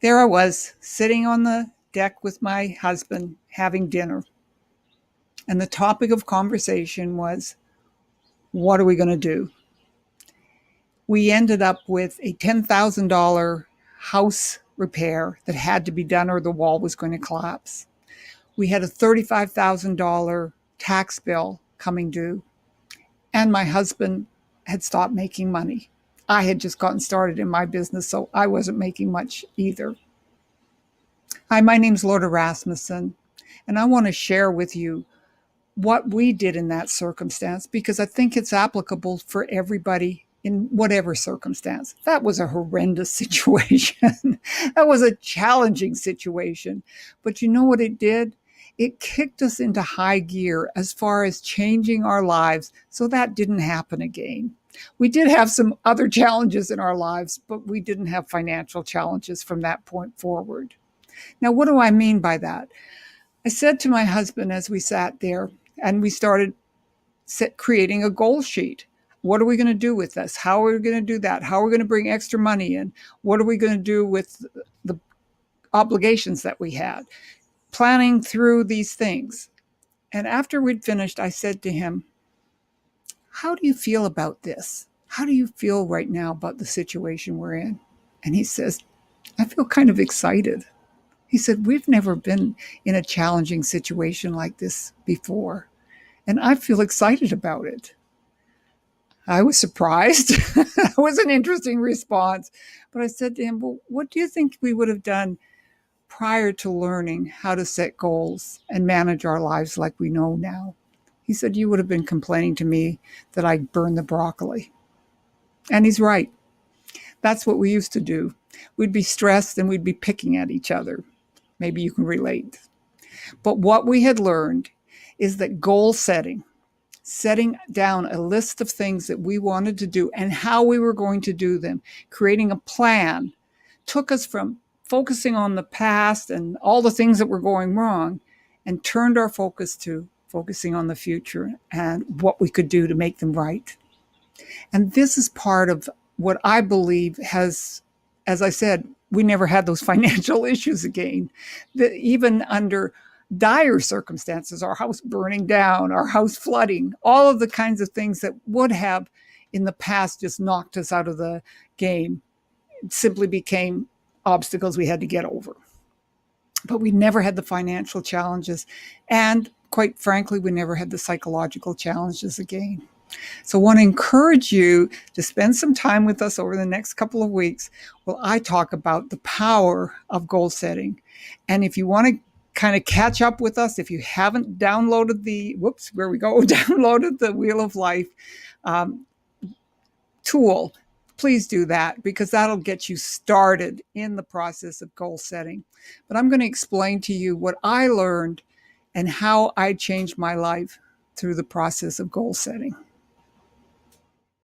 There I was, sitting on the deck with my husband having dinner. And the topic of conversation was, what are we going to do? We ended up with a $10,000 house repair that had to be done or the wall was going to collapse. We had a $35,000 tax bill coming due. And my husband had stopped making money. I had just gotten started in my business, so I wasn't making much either. Hi, my name's Lorda Rasmussen, and I want to share with you what we did in that circumstance because I think it's applicable for everybody in whatever circumstance. That was a horrendous situation. That was a challenging situation. But you know what it did? It kicked us into high gear as far as changing our lives so that didn't happen again. We did have some other challenges in our lives, but we didn't have financial challenges from that point forward. Now, what do I mean by that? I said to my husband as we sat there and we started creating a goal sheet. What are we going to do with this? How are we going to do that? How are we going to bring extra money in? What are we going to do with the obligations that we had? Planning through these things. And after we'd finished, I said to him, how do you feel about this? How do you feel right now about the situation we're in? And he says, I feel kind of excited. He said, we've never been in a challenging situation like this before, and I feel excited about it. I was surprised. It was an interesting response. But I said to him, well, what do you think we would have done prior to learning how to set goals and manage our lives like we know now? He said, you would have been complaining to me that I burned the broccoli. And he's right. That's what we used to do. We'd be stressed and we'd be picking at each other. Maybe you can relate. But what we had learned is that goal setting down a list of things that we wanted to do and how we were going to do them, creating a plan, took us from focusing on the past and all the things that were going wrong and turned our focus to focusing on the future and what we could do to make them right. And this is part of what I believe has, as I said, we never had those financial issues again. Even under dire circumstances, our house burning down, our house flooding, all of the kinds of things that would have in the past just knocked us out of the game, it simply became obstacles we had to get over. But we never had the financial challenges. And quite frankly, we never had the psychological challenges again. So I want to encourage you to spend some time with us over the next couple of weeks while I talk about the power of goal setting. And if you want to kind of catch up with us, if you haven't downloaded downloaded the Wheel of Life tool, please do that because that'll get you started in the process of goal setting. But I'm going to explain to you what I learned and how I changed my life through the process of goal setting.